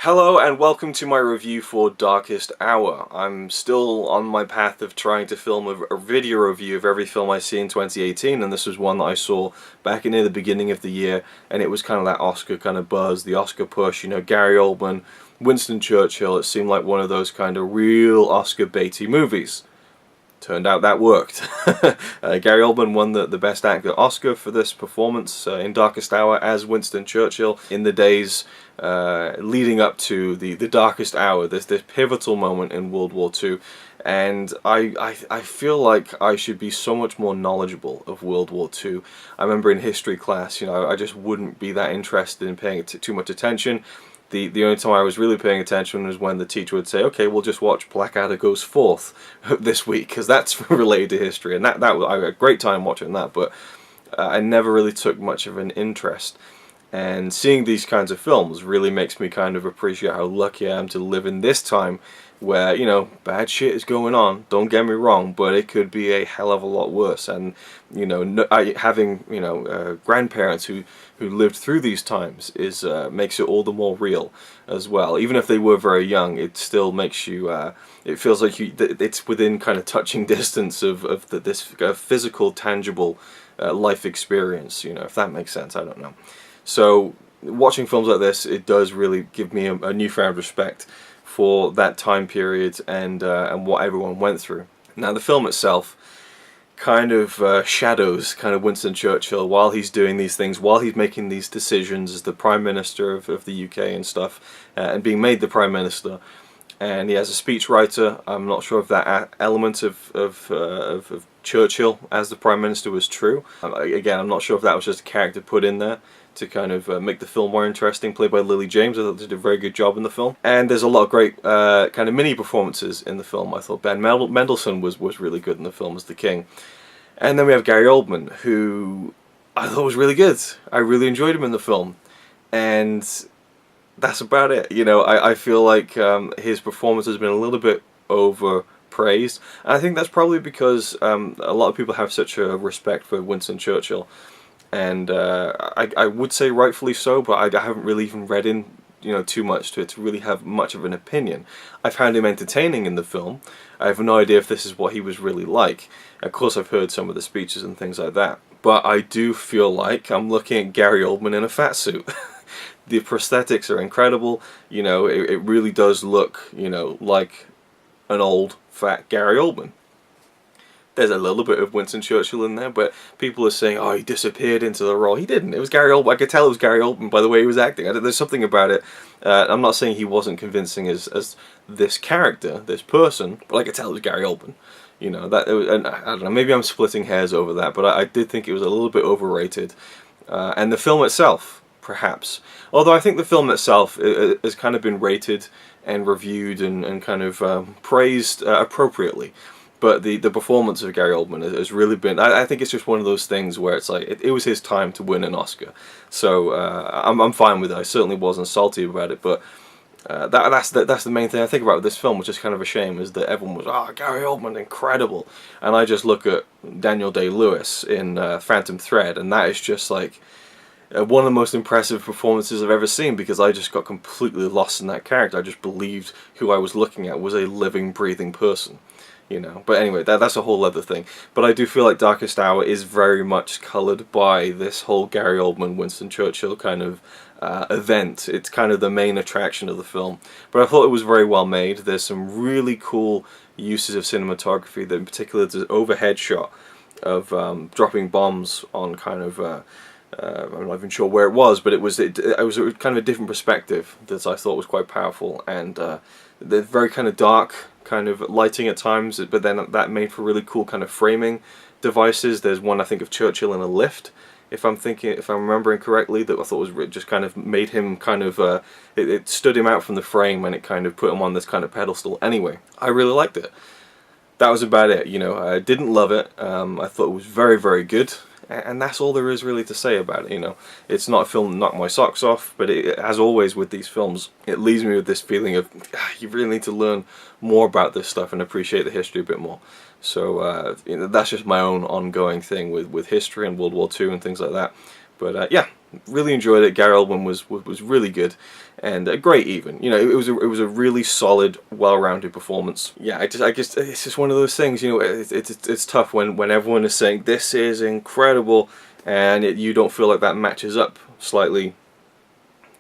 Hello and welcome to my review for Darkest Hour. I'm still on my path of trying to film a video review of every film I see in 2018, and this was one that I saw back near the beginning of the year, and it was kind of that Oscar kind of buzz, the Oscar push, you know, Gary Oldman, Winston Churchill. It seemed like one of those kind of real Oscar baity movies. Turned out that worked. Gary Oldman won the Best Actor Oscar for this performance in Darkest Hour as Winston Churchill in the days leading up to the Darkest Hour, this pivotal moment in World War II. And I feel like I should be so much more knowledgeable of World War II. I remember in history class, you know, I just wouldn't be that interested in paying too much attention. The only time I was really paying attention was when the teacher would say, okay, we'll just watch Blackadder Goes Forth this week, because that's related to history, and I had a great time watching that, but I never really took much of an interest. And seeing these kinds of films really makes me kind of appreciate how lucky I am to live in this time where, you know, bad shit is going on, don't get me wrong, but it could be a hell of a lot worse. And, you know, having, you know, grandparents who lived through these times makes it all the more real as well. Even if they were very young, it still makes you, it feels like it's within kind of touching distance of this physical, tangible life experience, you know, if that makes sense, I don't know. So watching films like this, it does really give me a newfound respect for that time period and what everyone went through. Now the film itself kind of shadows kind of Winston Churchill while he's doing these things, while he's making these decisions as the Prime Minister of the UK and stuff, and being made the Prime Minister. And he has a speechwriter. I'm not sure if that element of Churchill as the Prime Minister was true. Again, I'm not sure if that was just a character put in there to kind of make the film more interesting, played by Lily James. I thought they did a very good job in the film. And there's a lot of great kind of mini performances in the film. I thought Ben Mendelsohn was really good in the film as the King. And then we have Gary Oldman, who I thought was really good. I really enjoyed him in the film. And that's about it. You know, I feel like his performance has been a little bit overpraised. And I think that's probably because a lot of people have such a respect for Winston Churchill. And I would say rightfully so, but I haven't really even read in, you know, too much to it to really have much of an opinion. I found him entertaining in the film. I have no idea if this is what he was really like. Of course, I've heard some of the speeches and things like that, but I do feel like I'm looking at Gary Oldman in a fat suit. The prosthetics are incredible. You know, it really does look, you know, like an old fat Gary Oldman. There's a little bit of Winston Churchill in there, but people are saying, oh, he disappeared into the role. He didn't. It was Gary Oldman. I could tell it was Gary Oldman by the way he was acting. There's something about it. I'm not saying he wasn't convincing as this character, this person, but I could tell it was Gary Oldman. You know, and I don't know, maybe I'm splitting hairs over that, but I did think it was a little bit overrated. And the film itself, perhaps. Although I think the film itself has kind of been rated and reviewed and kind of praised appropriately. But the performance of Gary Oldman has really been, I think it's just one of those things where it's like, it was his time to win an Oscar. So I'm fine with it. I certainly wasn't salty about it, but that's the main thing I think about with this film, which is kind of a shame, is that everyone was, oh, Gary Oldman, incredible. And I just look at Daniel Day-Lewis in Phantom Thread, and that is just like one of the most impressive performances I've ever seen, because I just got completely lost in that character. I just believed who I was looking at was a living, breathing person. You know, but anyway, that's a whole other thing. But I do feel like Darkest Hour is very much coloured by this whole Gary Oldman, Winston Churchill kind of event. It's kind of the main attraction of the film. But I thought it was very well made. There's some really cool uses of cinematography, that in particular the overhead shot of dropping bombs on kind of, I'm not even sure where it was, but it was kind of a different perspective that I thought was quite powerful. And they're very kind of dark, kind of lighting at times, but then that made for really cool kind of framing devices. There's one, I think, of Churchill in a lift, if I'm remembering correctly, that I thought was just kind of made him kind of, it stood him out from the frame, and it kind of put him on this kind of pedestal. Anyway, I really liked it. That was about it, you know. I didn't love it. I thought it was very, very good. And that's all there is really to say about it, you know. It's not a film that knocked my socks off, but as always with these films, it leaves me with this feeling of, you really need to learn more about this stuff and appreciate the history a bit more. So, you know, that's just my own ongoing thing with history and World War II and things like that. But yeah, really enjoyed it. Gary Oldman was really good. and great even. You know, it was a really solid, well-rounded performance. Yeah, I guess it's just one of those things. You know, it's tough when everyone is saying this is incredible, and you don't feel like that matches up slightly.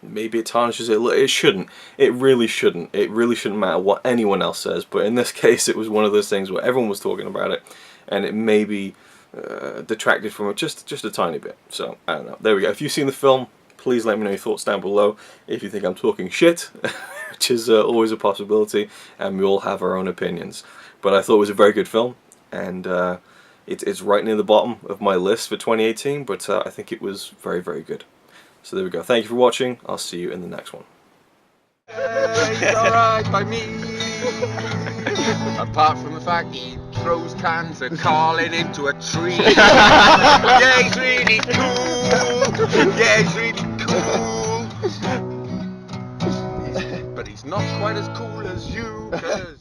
Maybe it tarnishes it. It shouldn't. It really shouldn't. It really shouldn't matter what anyone else says. But in this case, it was one of those things where everyone was talking about it, and it maybe detracted from it just a tiny bit. So I don't know. There we go. If you've seen the film, please let me know your thoughts down below. If you think I'm talking shit, which is always a possibility, and we all have our own opinions. But I thought it was a very good film, and it's right near the bottom of my list for 2018. But I think it was very, very good. So there we go. Thank you for watching. I'll see you in the next one. It's alright by me. Apart from the fact he throws cans of Carlin into a tree. Yeah, he's really cool. Yeah, he's really cool. But he's not quite as cool as you, 'cause